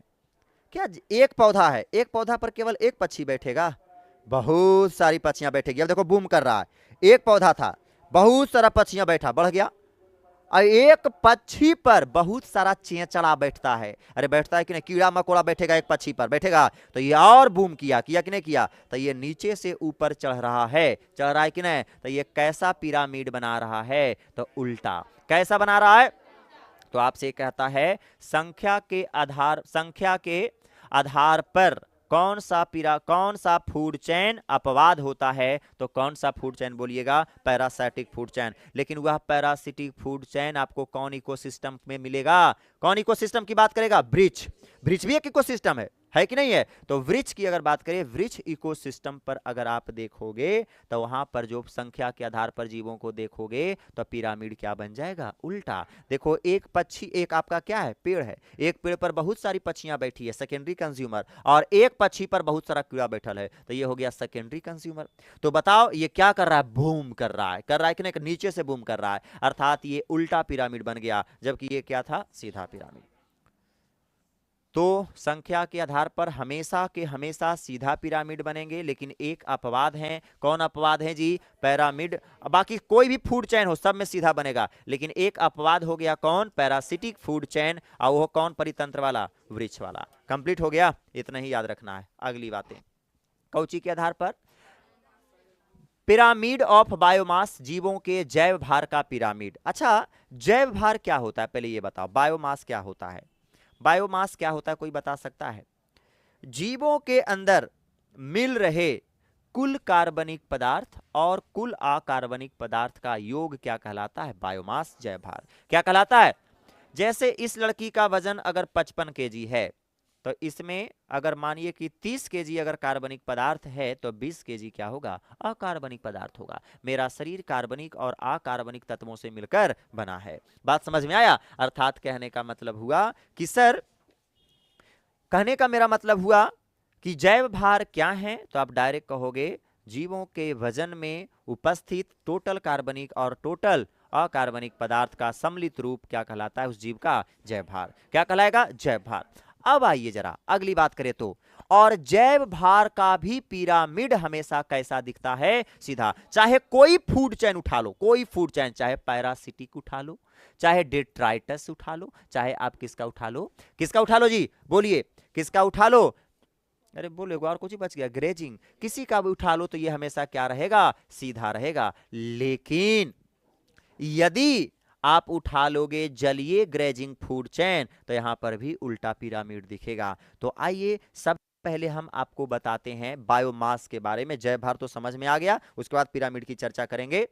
क्या एक पौधा है, एक पौधा पर केवल एक पक्षी बैठेगा? बहुत सारी पक्षियां बैठेगी। अब देखो बूम कर रहा है, एक पौधा था, बहुत सारा पक्षियां बैठा, बढ़ गया। और एक पक्षी पर बहुत सारा चेंचड़ा बैठता है। अरे बैठता है कि नहीं? कीड़ा मकोड़ा बैठेगा एक पक्षी पर, बैठेगा तो ये और बूम किया कि नहीं किया? तो ये नीचे से ऊपर चढ़ रहा है, चढ़ रहा है कि नहीं? तो ये कैसा पिरामिड बना रहा है? तो उल्टा। कैसा बना रहा है? तो आपसे कहता है संख्या के आधार पर कौन सा फूड चैन अपवाद होता है? तो कौन सा फूड चैन बोलिएगा? Parasitic food chain. लेकिन वह पैरासिटिक फूड चैन आपको कौन इकोसिस्टम में मिलेगा? कौन इकोसिस्टम की बात करेगा? वृक्ष। वृक्ष भी एक इकोसिस्टम है कि नहीं है? तो वृक्ष की अगर बात करें, वृक्ष इकोसिस्टम पर अगर आप देखोगे तो वहां पर जो संख्या के आधार पर जीवों को देखोगे तो पिरामिड क्या बन जाएगा? उल्टा। देखो एक पक्षी, एक आपका क्या है? पेड़ है, एक पेड़ पर बहुत सारी पक्षियां बैठी है, सेकेंडरी कंज्यूमर, और एक पक्षी पर बहुत सारा कीड़ा बैठल है, तो ये हो गया सेकेंडरी कंज्यूमर। तो बताओ ये क्या कर रहा है? बूम कर रहा है कि नहीं? नीचे से बूम कर रहा है, अर्थात ये उल्टा पिरामिड बन गया, जबकि ये क्या था? सीधा पिरामिड। तो संख्या के आधार पर हमेशा के हमेशा सीधा पिरामिड बनेंगे, लेकिन एक अपवाद है। कौन अपवाद है जी? पिरामिड। बाकी कोई भी फूड चैन हो सब में सीधा बनेगा, लेकिन एक अपवाद हो गया। कौन? Parasitic food chain. और वो कौन? परितंत्र वाला, वृक्ष वाला। कंप्लीट हो गया, इतना ही याद रखना है। अगली बातें कौची के आधार पर? पिरामिड ऑफ बायोमास, जीवों के जैव भार का पिरामिड। अच्छा, जैव भार क्या होता है पहले ये बताओ। बायोमास क्या होता है? बायोमास क्या होता है, कोई बता सकता है? जीवों के अंदर मिल रहे कुल कार्बनिक पदार्थ और कुल अकार्बनिक पदार्थ का योग क्या कहलाता है? बायोमास, जैव भार। क्या कहलाता है? जैसे इस लड़की का वजन अगर 55 केजी है, तो इसमें अगर मानिए कि 30 केजी अगर कार्बनिक पदार्थ है तो 20 केजी क्या होगा? अकार्बनिक पदार्थ होगा। मेरा शरीर कार्बनिक और अकार्बनिक तत्वों से मिलकर बना है। बात समझ में आया? अर्थात कहने का मतलब हुआ कि सर, कहने का मेरा मतलब हुआ कि जैव भार क्या है? तो आप डायरेक्ट कहोगे जीवों के वजन में उपस्थित टोटल कार्बनिक और टोटल अकार्बनिक पदार्थ का सम्मिलित रूप क्या कहलाता है? उस जीव का जैव भार। क्या कहलाएगा? जैव भार। अब आइए जरा अगली बात करें तो, और जैव भार का भी पिरामिड हमेशा कैसा दिखता है? सीधा। चाहे कोई फूड चैन उठा लो, कोई फूड चैन, चाहे पैरासिटिक उठा लो, चाहे डेट्राइटस उठा लो, चाहे आप किसका उठा लो? किसका उठा लो जी? बोलिए किसका उठा लो? अरे बोले और कुछ ही बच गया, ग्रेजिंग। किसी का भी उठा लो तो ये हमेशा क्या रहेगा? सीधा रहेगा। लेकिन यदि आप उठा लोगे जलीय ग्रेजिंग फूड चैन तो यहां पर भी उल्टा पिरामिड दिखेगा। तो आइए सब पहले हम आपको बताते हैं बायोमास के बारे में। जैव भार तो समझ में आ गया, उसके बाद पिरामिड की चर्चा करेंगे।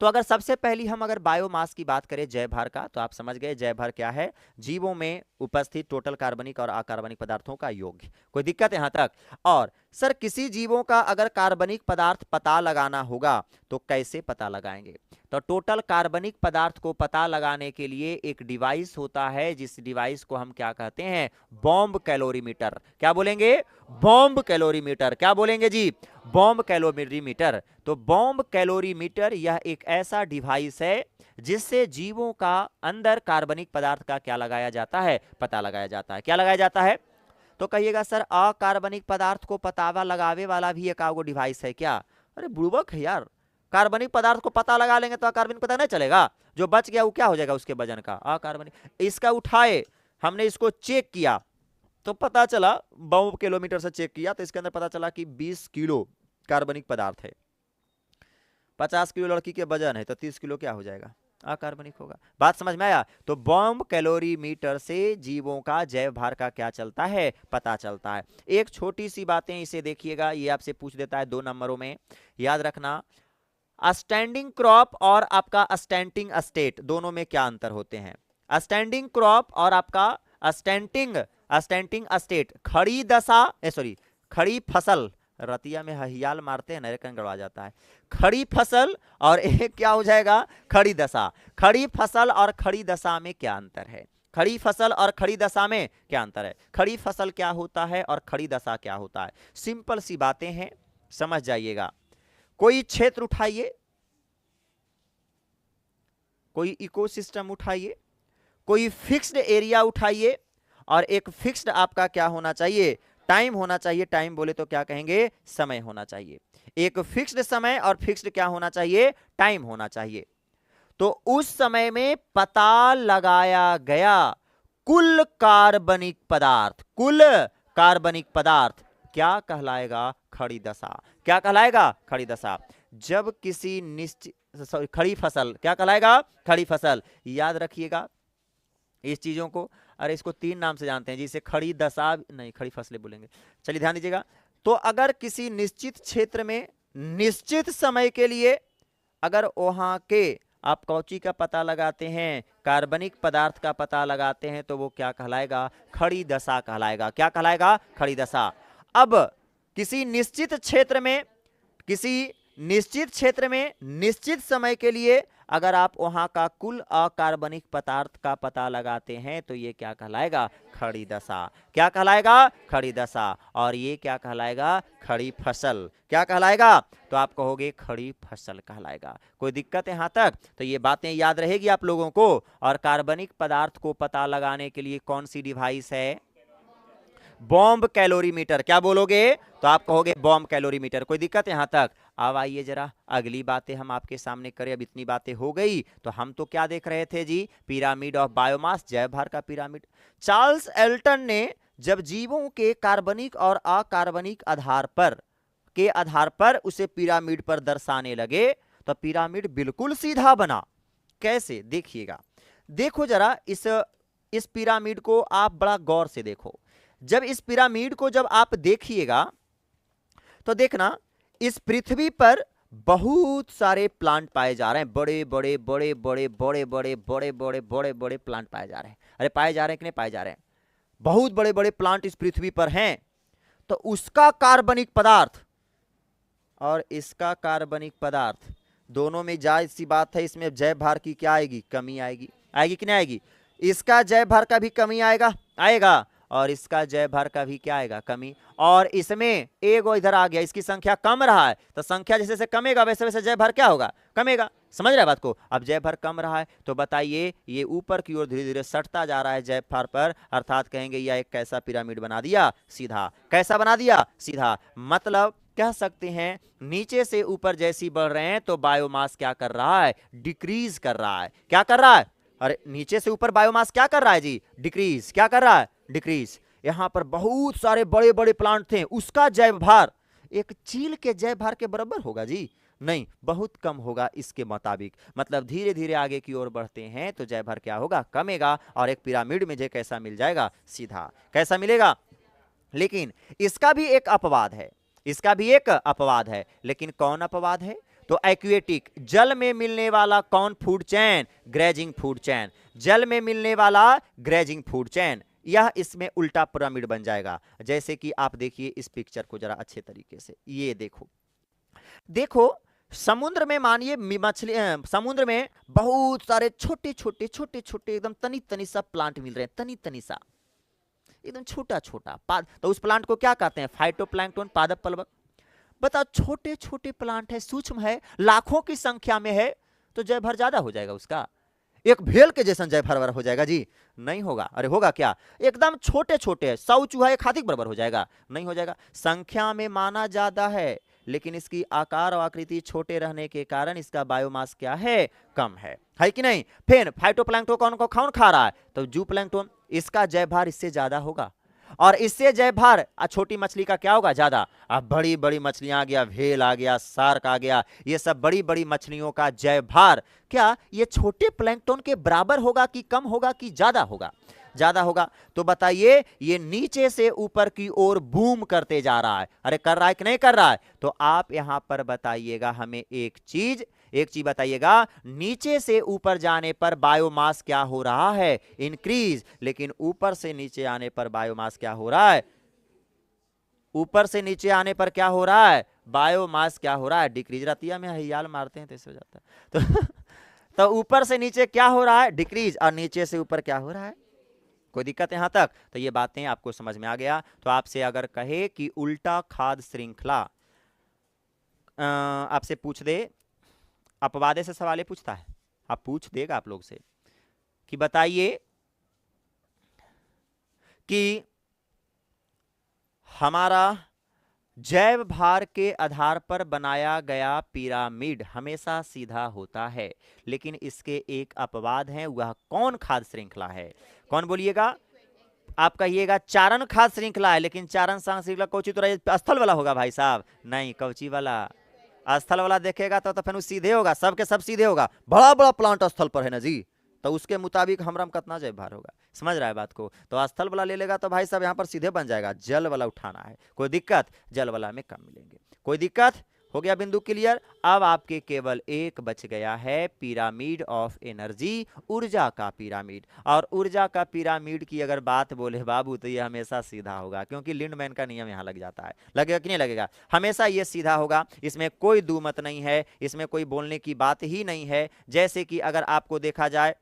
तो अगर सबसे पहली हम अगर बायोमास की बात करें जैव भार का, तो आप समझ गए जैव भार क्या है? जीवों में उपस्थित टोटल कार्बनिक और अकार्बनिक पदार्थों का योग। कोई दिक्कत यहां तक? और सर किसी जीवों का अगर कार्बनिक पदार्थ पता लगाना होगा तो कैसे पता लगाएंगे? तो टोटल कार्बनिक पदार्थ को पता लगाने के लिए एक डिवाइस होता है, जिस डिवाइस को हम क्या कहते हैं? Bomb calorimeter. क्या बोलेंगे? Bomb calorimeter. क्या बोलेंगे जी? Bomb calorimeter. तो बॉम्ब कैलोरीमीटर यह एक ऐसा डिवाइस है जिससे जीवों का अंदर कार्बनिक पदार्थ का क्या लगाया जाता है? पता लगाया जाता है। क्या लगाया जाता है? तो कहिएगा सर अकार्बनिक पदार्थ को पतावा लगावे वाला भी एक आगो डिवाइस है क्या? अरे बुड़बक है यार, कार्बनिक पदार्थ को पता लगा लेंगे तो अकार्बनिक पता नहीं चलेगा? जो बच गया वो क्या हो जाएगा उसके वजन का? अकार्बनिक। इसका उठाए, हमने इसको चेक किया, तो पता चला बॉम्ब किलोमीटर से चेक किया तो इसके अंदर पता चला कि 20 किलो कार्बनिक पदार्थ है। 50 किलो लड़की के वजन है तो 30 किलो क्या हो जाएगा, अकार्बनिक होगा। बात समझ में आया? तो बॉम्ब कैलोरीमीटर से जीवों का जैव भार का क्या चलता है, पता चलता है। एक छोटी सी बातें इसे देखिएगा, ये आपसे पूछ देता है 2 नंबरों में, याद रखना। स्टैंडिंग क्रॉप और आपका स्टैंडिंग स्टेट दोनों में क्या अंतर होते हैं? स्टैंडिंग क्रॉप और आपका स्टैंडिंग स्टेट, खड़ी दशा सॉरी खड़ी फसल, रतिया में हहियाल मारते हैं नरेकन गड़वा जाता है। खड़ी फसल और एक क्या हो जाएगा, खड़ी दशा। खड़ी फसल और खड़ी दशा में क्या अंतर है? खड़ी फसल और खड़ी दशा में क्या अंतर है? खड़ी फसल क्या होता है और खड़ी दशा क्या होता है? सिंपल सी बातें हैं, समझ जाइएगा। कोई क्षेत्र उठाइए, कोई इकोसिस्टम उठाइए, कोई फिक्स्ड एरिया उठाइए और एक फिक्स्ड आपका क्या होना चाहिए, टाइम होना चाहिए। टाइम बोले तो क्या कहेंगे, समय होना चाहिए। एक फिक्स्ड समय और फिक्स्ड क्या होना चाहिए, टाइम होना चाहिए। तो उस समय में पता लगाया गया कुल कार्बनिक पदार्थ क्या कहलाएगा, खड़ी दशा। क्या कहलाएगा, खड़ी दशा। जब किसी निश्चित खड़ी फसल क्या कहलाएगा, खड़ी फसल। याद रखिएगा इस चीजों को। अरे इसको 3 नाम से जानते हैं, जिसे खड़ी दशा नहीं, खड़ी फसलें बोलेंगे। चलिए ध्यान दीजिएगा। तो अगर किसी निश्चित क्षेत्र में निश्चित समय के लिए अगर वहां के आप कौची का पता लगाते हैं, कार्बनिक पदार्थ का पता लगाते हैं, तो वो क्या कहलाएगा, खड़ी दशा कहलाएगा। क्या कहलाएगा, खड़ी दशा। अब किसी निश्चित क्षेत्र में निश्चित समय के लिए अगर आप वहां का कुल अकार्बनिक पदार्थ का पता लगाते हैं तो ये क्या कहलाएगा, खड़ी दशा। क्या कहलाएगा, खड़ी दशा। और ये क्या कहलाएगा, खड़ी फसल। क्या कहलाएगा, तो आप कहोगे खड़ी फसल कहलाएगा। कोई दिक्कत है यहां तक? तो ये बातें याद रहेगी आप लोगों को। और कार्बनिक पदार्थ को पता लगाने के लिए कौन सी डिवाइस है, बॉम्ब कैलोरीमीटर। क्या बोलोगे, तो आप कहोगे बॉम्ब कैलोरीमीटर। कोई दिक्कत यहां तक? अब आइए जरा अगली बातें हम आपके सामने करें। अब इतनी बातें हो गई तो हम तो क्या देख रहे थे जी, पिरामिड ऑफ बायोमास, जैव भार का पिरामिड। चार्ल्स एल्टन ने जब जीवों के कार्बनिक और अकार्बनिक आधार पर उसे पिरामिड पर दर्शाने लगे तो पिरामिड बिल्कुल सीधा बना। कैसे, देखिएगा। देखो जरा इस पिरामिड को आप बड़ा गौर से देखो। जब इस पिरामिड को जब आप देखिएगा तो देखना इस पृथ्वी पर बहुत सारे प्लांट पाए जा रहे हैं। बड़े बड़े प्लांट पाए जा रहे हैं। अरे पाए जा रहे हैं कि नहीं पाए जा रहे हैं? बहुत बड़े बड़े प्लांट इस पृथ्वी पर हैं। तो उसका कार्बनिक पदार्थ और इसका कार्बनिक पदार्थ दोनों में जायज सी बात है, इसमें जैव भार की क्या आएगी, कमी आएगी। आएगी कि नहीं आएगी? इसका जैव भार का भी कमी आएगा और इसका जैव भार का भी क्या आएगा, कमी। और इसमें एक इधर आ गया, इसकी संख्या कम रहा है तो संख्या जैसे जैसे कमेगा वैसे वैसे जैव भार क्या होगा, कमेगा। समझ रहे बात को? अब जैव भार कम रहा है तो बताइए ये ऊपर की ओर धीरे धीरे सटता जा रहा है जैव भार पर, अर्थात कहेंगे यह एक कैसा पिरामिड बना दिया, सीधा। कैसा बना दिया, सीधा। मतलब कह सकते हैं नीचे से ऊपर जैसी बढ़ रहे हैं तो बायोमास क्या कर रहा है, डिक्रीज कर रहा है। क्या कर रहा है? अरे नीचे से ऊपर बायोमास क्या कर रहा है जी, डिक्रीज। क्या कर रहा है, डिक्रीज। यहां पर बहुत सारे बड़े बड़े प्लांट थे, उसका जैव भार एक चील के जैव भार के बराबर होगा जी, नहीं, बहुत कम होगा इसके मुताबिक। मतलब धीरे धीरे आगे की ओर बढ़ते हैं तो जैव भार क्या होगा, कमेगा। और एक पिरामिड में जो कैसा मिल जाएगा, सीधा। कैसा मिलेगा? लेकिन इसका भी एक अपवाद है, लेकिन कौन अपवाद है? तो एक्वेटिक, जल में मिलने वाला कौन food chain, grazing food chain. जल में मिलने वाला ग्रेजिंग फूड चैन, यह इसमें उल्टा पिरामिड बन जाएगा। जैसे कि आप देखिए इस पिक्चर को जरा अच्छे तरीके से, ये देखो समुद्र में, मानिए मछली, समुद्र में बहुत सारे छोटे छोटे एकदम तनी सा प्लांट मिल रहे हैं, तनी सा एकदम छोटा तो उस प्लांट को क्या कहते हैं, फाइटोप्लैंक्टन, पादप प्लवक। बताओ छोटे छोटे प्लांट है, सूक्ष्म है, लाखों की संख्या में है, तो जैव भार ज्यादा हो जाएगा उसका, एक भेल के जैसा जैव भार हो जाएगा जी, नहीं होगा। अरे होगा क्या? एकदम छोटे है, 100 चूहा एक हाथी बराबर हो जाएगा, नहीं हो जाएगा। संख्या में माना ज्यादा है लेकिन इसकी आकार और आकृति छोटे रहने के कारण इसका बायोमास क्या है, कम है कि नहीं। फिर फाइटोप्लैंक्टन कौन खा रहा है, तो जूप्लैंक्टन, इसका जैव भार इससे ज्यादा होगा। और इससे जय भार, छोटी मछली का क्या होगा, ज्यादा। अब बड़ी बड़ी मछलियां आ गया, व्हेल आ गया, शार्क आ गया, ये सब बड़ी बड़ी मछलियों का जय भार क्या ये छोटे प्लैंकटन के बराबर होगा कि कम होगा कि ज्यादा होगा, ज्यादा होगा। तो बताइए ये नीचे से ऊपर की ओर बूम करते जा रहा है, अरे कर रहा है कि नहीं कर रहा है। तो आप यहां पर बताइएगा हमें एक चीज बताइएगा, नीचे से ऊपर जाने पर बायोमास क्या हो रहा है, इंक्रीज, लेकिन ऊपर से नीचे आने पर बायोमास क्या हो रहा है, ऊपर से नीचे आने पर क्या हो रहा है, बायोमास क्या हो रहा है, डिक्रीज। रतिया में हयाल मारते हैं तो ऐसे हो जाता है। तो ऊपर से नीचे क्या हो रहा है, डिक्रीज, और नीचे से ऊपर क्या हो रहा है। कोई दिक्कत यहां तक? तो ये बातें आपको समझ में आ गया। तो आपसे अगर कहे कि उल्टा खाद श्रृंखला, आपसे पूछ दे, अपवादे से सवाल पूछता है, आप पूछ देगा आप लोग से कि बताइए कि हमारा जैव भार के आधार पर बनाया गया पिरामिड हमेशा सीधा होता है, लेकिन इसके एक अपवाद हैं, वह कौन खाद श्रृंखला है, कौन बोलिएगा? आप कहिएगा चारण खाद श्रृंखला है, लेकिन चारण श्रृंखला कौची तो स्थल वाला होगा भाई साहब, नहीं, कौची वाला, स्थल वाला देखेगा तो फिर सीधे होगा, सबके सब सीधे होगा, बड़ा बड़ा प्लांट स्थल पर है ना जी, तो उसके मुताबिक हमरा कितना जैव भार होगा, समझ रहा है बात को। तो स्थल वाला ले लेगा तो भाई साहब यहाँ पर सीधे बन जाएगा, जल वाला उठाना है, कोई दिक्कत, जल वाला में कम मिलेंगे, कोई दिक्कत, हो गया बिंदु क्लियर। अब आपके केवल एक बच गया है, पिरामिड ऑफ एनर्जी, ऊर्जा का पिरामिड। और ऊर्जा का पिरामिड की अगर बात बोले बाबू तो ये हमेशा सीधा होगा, क्योंकि लिंडमैन का नियम यहां लग जाता है, लगेगा कि नहीं लगेगा, हमेशा ये सीधा होगा, इसमें कोई दुमत नहीं है, इसमें कोई बोलने की बात ही नहीं है। जैसे कि अगर आपको देखा जाए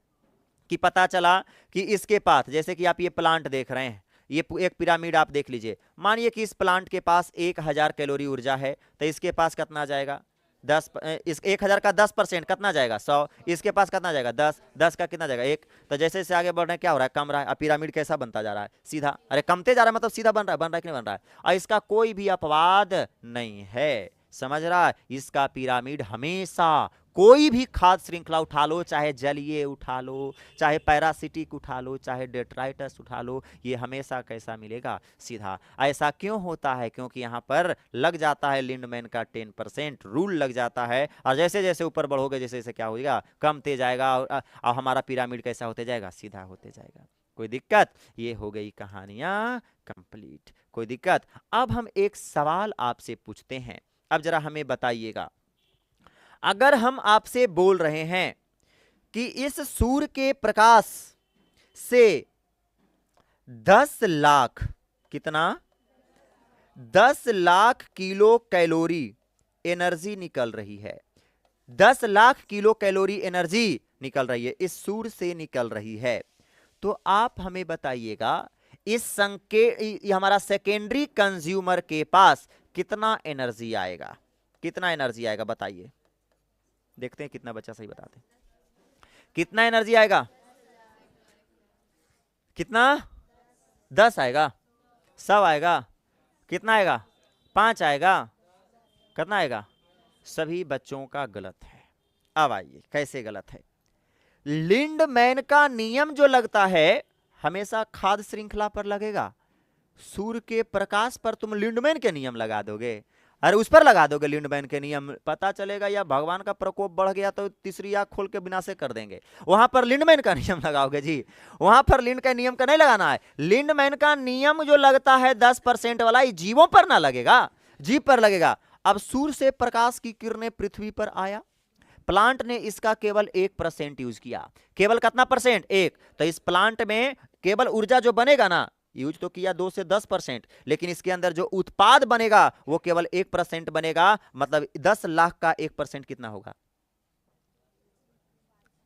कि पता चला कि इसके पास, जैसे कि आप ये प्लांट देख रहे हैं, ये एक पिरामिड आप देख लीजिए, मानिए कि इस प्लांट के पास 1000 कैलोरी ऊर्जा है, तो इसके पास कितना जाएगा, 10, इस 1000 का 10% कितना जाएगा, 100, इसके पास कितना जाएगा, 10, 10 का कितना जाएगा, 1। तो जैसे जैसे आगे बढ़ रहे हैं क्या हो रहा है, कम रहा है। अब पिरामिड कैसा बनता जा रहा है, सीधा, अरे कमते जा रहा है मतलब सीधा बन रहा है कि नहीं बन रहा है, और इसका कोई भी अपवाद नहीं है, समझ रहा है। इसका पिरामिड हमेशा, कोई भी खाद श्रृंखला उठा लो, चाहे जलीय उठा लो, चाहे पैरासिटिक उठा लो, चाहे डेट्राइटस उठा लो, ये हमेशा कैसा मिलेगा, सीधा। ऐसा क्यों होता है, क्योंकि यहाँ पर लग जाता है लिंडमैन का 10% रूल लग जाता है, और जैसे जैसे ऊपर बढ़ोगे जैसे जैसे क्या होगा, कमते जाएगा, और हमारा पिरामिड कैसा होते जाएगा, सीधा होते जाएगा। कोई दिक्कत? ये हो गई कहानियां कंप्लीट, कोई दिक्कत? अब हम एक सवाल आपसे पूछते हैं, अब जरा हमें बताइएगा, अगर हम आपसे बोल रहे हैं कि इस सूर्य के प्रकाश से 10 लाख, कितना, 10 लाख किलो कैलोरी एनर्जी निकल रही है, 10 लाख किलो कैलोरी एनर्जी निकल रही है, इस सूर्य से निकल रही है, तो आप हमें बताइएगा इस हमारा सेकेंडरी कंज्यूमर के पास कितना एनर्जी आएगा, कितना एनर्जी आएगा बताइए, देखते हैं कितना बच्चा सही बताते हैं, कितना एनर्जी आएगा, कितना, 10 आएगा, 100 आएगा, कितना आएगा, 5 आएगा, कितना आएगा, सभी बच्चों का गलत है। अब आइए कैसे गलत है, लिंडमैन का नियम जो लगता है हमेशा खाद श्रृंखला पर लगेगा, सूर्य के प्रकाश पर तुम लिंडमैन के नियम लगा दोगे, अरे उस पर लगा दोगे लिंडमैन के नियम, पता चलेगा या भगवान का प्रकोप बढ़ गया तो तीसरी आंख खोल के विनाश कर देंगे, वहां पर लिंडमैन का नियम लगाओगे जी, वहां पर लिंड का नियम का नहीं लगाना है। लिंडमैन का नियम जो लगता है 10% वाला, ये जीवों पर ना लगेगा, जीव पर लगेगा। अब सूर्य से प्रकाश की किरणें पृथ्वी पर आया, प्लांट ने इसका केवल 1% यूज किया, केवल कितना परसेंट, 1, तो इस प्लांट में केवल ऊर्जा जो बनेगा ना, यूज तो किया 2 से 10%, लेकिन इसके अंदर जो उत्पाद बनेगा वो केवल 1% बनेगा, मतलब 10 लाख का 1% कितना होगा,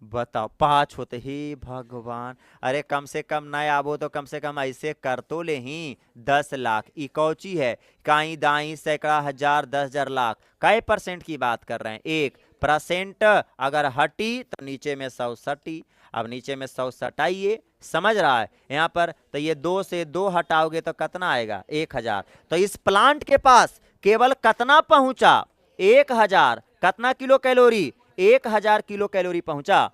बताओ, 5 होते ही भगवान, अरे कम से कम ना आबो तो कम से कम ऐसे कर तो ले ही, 10 लाख इकौची है, काई दाई सैकड़ा हजार 10,000 लाख, कै परसेंट की बात कर रहे हैं, 1%, अगर हटी तो नीचे में 100 सटी, अब नीचे में 100 सटाइए, समझ रहा है यहां पर, तो ये 2 से 2 हटाओगे तो कितना आएगा, 1000, तो इस प्लांट के पास केवल कितना पहुंचा, 1000, कितना किलो कैलोरी, 1000 किलो कैलोरी पहुंचा,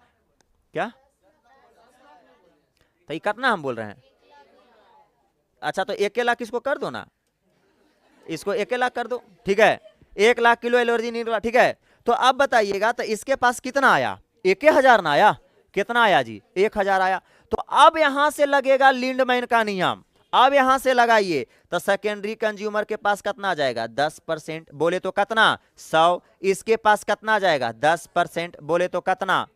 क्या, तो ये कितना हम बोल रहे हैं, अच्छा तो 1 लाख इसको कर दो ना, इसको 1 लाख कर दो, ठीक है, 1 लाख किलो एलर्जी निकला, ठीक है। तो अब बताइएगा, तो इसके पास कितना आया, 1,000 ना आया, कितना आया जी, 1,000 आया। तो अब यहां से लगेगा लिंडमैन का नियम, अब यहां से लगाइए, तो सेकेंडरी कंज्यूमर के पास कितना आ जाएगा, 10%, बोले तो कितना 100, इसके पास कितना जाएगा 10%, बोले तो कितना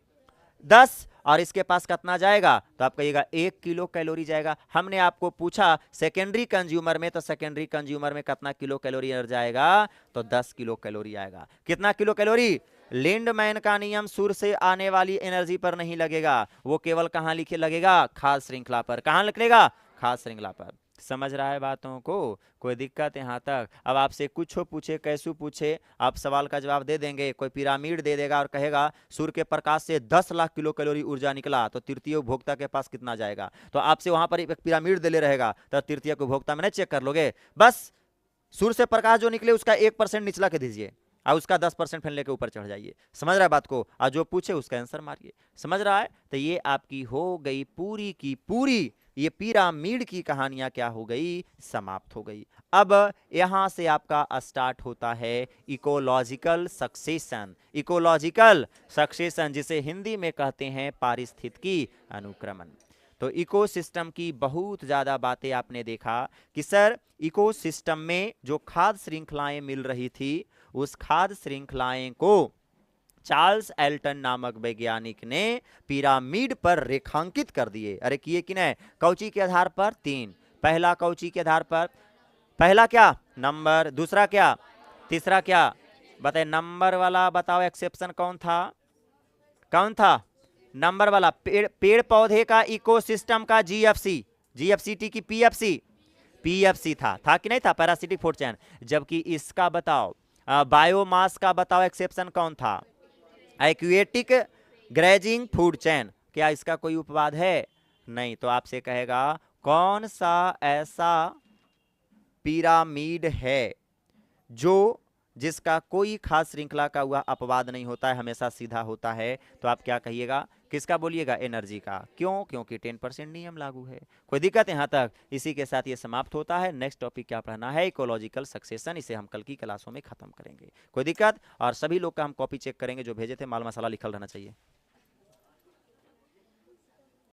10, और इसके पास कितना जाएगा, तो आप कहिएगा 1 किलो कैलोरी जाएगा। हमने आपको पूछा सेकेंडरी कंज्यूमर में, तो सेकेंडरी कंज्यूमर में कितना किलो कैलोरी जाएगा, तो 10 किलो कैलोरी आएगा। कितना किलो कैलोरी, लिंडमैन का नियम सूर्य से आने वाली एनर्जी पर नहीं लगेगा, वो केवल कहां लिखे लगेगा, खाद्य श्रृंखला पर। कहां लिखेगा, खाद्य श्रृंखला पर। समझ रहा है बातों को, कोई दिक्कत यहां तक? अब आपसे कुछ पूछे, कैसू पूछे, आप सवाल का जवाब दे देंगे। कोई पिरामिड दे देगा और कहेगा सूर्य के प्रकाश से 10 लाख किलो कैलोरी ऊर्जा निकला, तो तृतीय उपभोक्ता के पास कितना जाएगा, तो आपसे वहां पर एक पिरामिड दे ले रहेगा, तो तृतीय उपभोक्ता में नहीं चेक कर लोगे, बस सूर्य से प्रकाश जो निकले उसका 1% निचला के दीजिए और उसका 10% फैलने के ऊपर चढ़ जाइए। समझ रहा है बात को? और जो पूछे उसका आंसर मारिए। समझ रहा है? तो ये आपकी हो गई पूरी की पूरी, ये पिरामिड की कहानियां क्या हो गई, समाप्त हो गई। अब यहां से आपका स्टार्ट होता है इकोलॉजिकल सक्सेशन। इकोलॉजिकल सक्सेशन जिसे हिंदी में कहते हैं पारिस्थितिकी अनुक्रमण। तो इकोसिस्टम की बहुत ज़्यादा बातें आपने देखा कि सर इकोसिस्टम में जो खाद्य श्रृंखलाएं मिल रही थी, उस खाद्य श्रृंखलाएं को चार्ल्स एल्टन नामक वैज्ञानिक ने पिरामिड पर रेखांकित कर दिए। अरे किए कि नहीं? कौची के आधार पर? 3। पहला कौची के आधार पर? पहला क्या, नंबर, दूसरा क्या, तीसरा क्या, बताए नंबर वाला बताओ, एक्सेप्शन कौन था, कौन था नंबर वाला? पेड़ पौधे का इकोसिस्टम का जीएफसी, जीएफसीटी की पीएफसी, पीएफसी था कि नहीं था, पैरासिटिक फूड चेन। जबकि इसका बताओ बायोमास का बताओ, एक्सेप्शन कौन था? Aquatic grazing food chain. क्या इसका कोई उपवाद है? नहीं। तो आपसे कहेगा कौन सा ऐसा पिरामिड है जो जिसका कोई खास श्रृंखला का हुआ अपवाद नहीं होता है, हमेशा सीधा होता है? तो आप क्या कहिएगा, किसका बोलिएगा? एनर्जी का। क्यों? क्योंकि 10% नियम लागू है। कोई दिक्कत यहां तक? इसी के साथ ये समाप्त होता है। नेक्स्ट टॉपिक क्या पढ़ना है? Ecological succession. इसे हम कल की क्लासों में खत्म करेंगे। कोई दिक्कत? और सभी लोग का हम कॉपी चेक करेंगे जो भेजे थे, माल मसाला लिखल रहना चाहिए।